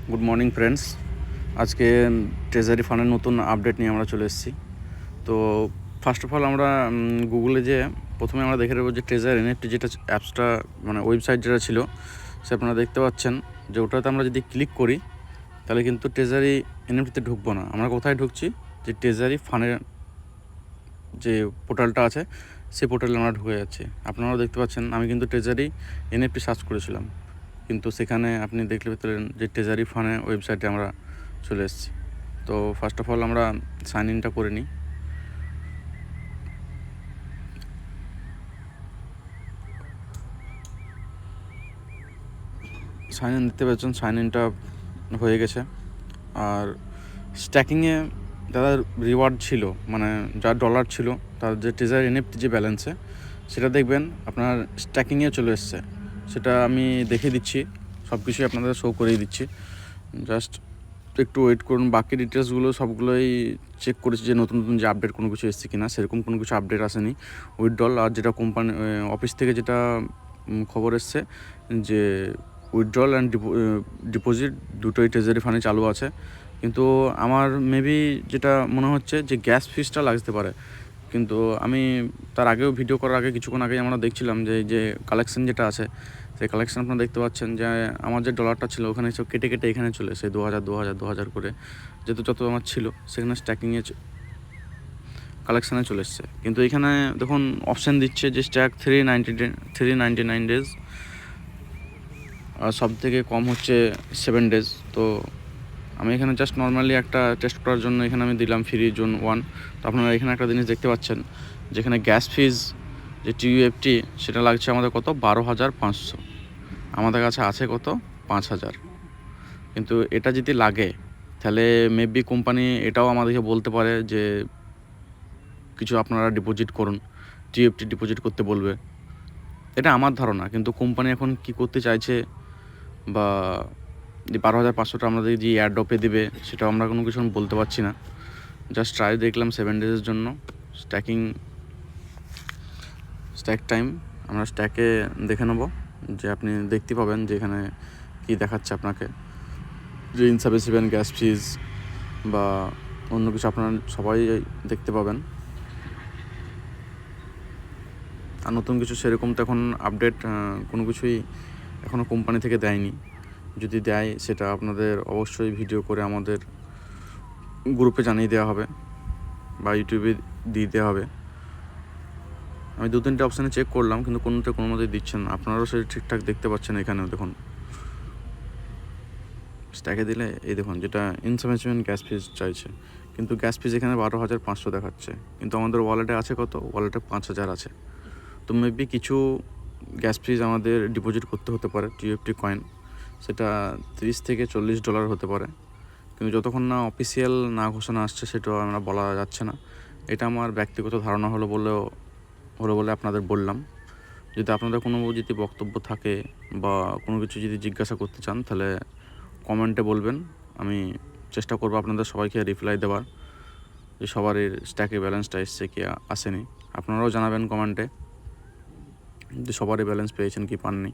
Good morning friends. আজকে treasury ফান্ডের নতুন আপডেট নিয়ে আমরা চলে এসেছি। তো ফার্স্ট অফ অল আমরা গুগলে যে প্রথমে আমরা দেখে নেবো যে ট্রেজার এনএফটি যেটা অ্যাপসটা মানে ওয়েবসাইট যেটা ছিল সে আপনারা দেখতে পাচ্ছেন যে ওটাতে আমরা যদি ক্লিক করি তাহলে কিন্তু ট্রেজারি এনএফটিতে ঢুকবো না। আমরা কোথায় ঢুকছি, যে ট্রেজারি ফান্ডের যে পোর্টালটা আছে সেই পোর্টালে আমরা ঢুকে যাচ্ছি। আপনারাও দেখতে পাচ্ছেন আমি কিন্তু ট্রেজারি এনএফটি সার্চ করেছিলাম, কিন্তু সেখানে আপনি দেখতে পেলেন যে ট্রেজারি ফান্ডের ওয়েবসাইটে আমরা চলে এসেছি। তো ফার্স্ট অফ অল আমরা সাইন ইনটা করে নিই। সাইন ইন দেখতে পাচ্ছেন, সাইন ইনটা হয়ে গেছে। আর স্ট্যাকিংয়ে যাদের রিওয়ার্ড ছিল, মানে যার ডলার ছিল তার যে ট্রেজারি এনএফটি যে ব্যালেন্সে সেটা দেখবেন আপনার স্ট্যাকিংয়ে চলে এসছে। সেটা আমি দেখিয়ে দিচ্ছি, সব কিছুই আপনাদের শো করিয়ে দিচ্ছি। জাস্ট একটু ওয়েট করুন। বাকি ডিটেলসগুলো সবগুলোই চেক করেছি যে নতুন নতুন যে আপডেট কোনো কিছু এসছে কিনা, সেরকম কোনো কিছু আপডেট আসেনি। উইথড্রল আর যেটা কোম্পানি অফিস থেকে যেটা খবর এসছে যে উইথড্রল অ্যান্ড ডিপোজিট দুটোই ট্রেজারি ফান্ডে চালু আছে। কিন্তু আমার মেবি যেটা মনে হচ্ছে যে গ্যাস ফিসটা লাগতে পারে। কিন্তু আমি তার আগেও ভিডিও করার আগে কিছুক্ষণ আগেই আমরা দেখছিলাম যে কালেকশন যেটা আছে সেই কালেকশন আপনারা দেখতে পাচ্ছেন যে আমার যে ডলারটা ছিল ওখানে সব কেটে কেটে এখানে চলে এসে 2000 করে যত আমার ছিল সেখানে স্ট্যাকিংয়ে কালেকশানে চলে এসছে। কিন্তু এখানে দেখুন অপশান দিচ্ছে যে স্ট্যাক 399 ডেজ, আর সব থেকে কম হচ্ছে 7 ডেজ। তো আমি এখানে জাস্ট নর্মালি একটা টেস্ট করার জন্য এখানে আমি দিলাম ফ্রি জোন 1। তো আপনারা এখানে একটা জিনিস দেখতে পাচ্ছেন যেখানে গ্যাস ফিজ যে টিইউএফটি সেটা লাগছে আমাদের কত 12,500, আমাদের কাছে আছে কত 5,000। কিন্তু এটা যদি লাগে তাহলে মেবি কোম্পানি এটাও আমাদেরকে বলতে পারে যে কিছু আপনারা ডিপোজিট করুন, টিএফটি ডিপোজিট করতে বলবে। এটা আমার ধারণা, কিন্তু কোম্পানি এখন কি করতে চাইছে বা 12,500টা আমাদের যে এয়ারড্রপে দেবে সেটাও আমরা কোনো কিছু বলতে পারছি না। জাস্ট ট্রাই দেখলাম 7 ডেজের জন্য স্ট্যাক টাইম। আমরা স্ট্যাকে দেখে নেব যে আপনি দেখতে পাবেন যে এখানে কী দেখাচ্ছে আপনাকে, যে ইনসাফিসিয়েন্ট গ্যাস ফিজ বা অন্য কিছু আপনারা সবাই দেখতে পাবেন। আর নতুন কিছু সেরকম তো এখন আপডেট কোনো কিছুই এখনও কোম্পানি থেকে দেয়নি। যদি দেয় সেটা আপনাদের অবশ্যই ভিডিও করে আমাদের গ্রুপে জানিয়ে দেওয়া হবে বা ইউটিউবে দিয়ে দেওয়া হবে। আমি 2-3টে অপশানে চেক করলাম কিন্তু কোনো মতেই দিচ্ছেন না। আপনারাও সেটা ঠিকঠাক দেখতে পাচ্ছেন। এখানেও দেখুন স্ট্যাকে দিলে এই দেখুন যেটা ইনসাফিসিয়েন্ট গ্যাস ফিজ চাইছে, কিন্তু গ্যাস ফিজ এখানে 12,500 দেখাচ্ছে, কিন্তু আমাদের ওয়ালেটে আছে কত, ওয়ালেটে 5,000 আছে। তো মেবি কিছু গ্যাস ফিজ আমাদের ডিপোজিট করতে হতে পারে টিএফটি কয়েন, সেটা $30 থেকে $40 হতে পারে। কিন্তু যতক্ষণ না অফিসিয়াল না ঘোষণা আসছে সেটাও আমরা বলা যাচ্ছে না। এটা আমার ব্যক্তিগত ধারণা হলো বলে আপনাদের বললাম। যদি আপনাদের কোনো যদি বক্তব্য থাকে বা কোনো কিছু যদি জিজ্ঞাসা করতে চান তাহলে কমেন্টে বলবেন। আমি চেষ্টা করবো আপনাদের সবাইকে রিপ্লাই দেওয়ার, যে সবারই স্ট্যাকে ব্যালেন্সটা এসছে কি আসেনি। আপনারাও জানাবেন কমেন্টে যে সবারই ব্যালেন্স পেয়েছেন কি পাননি।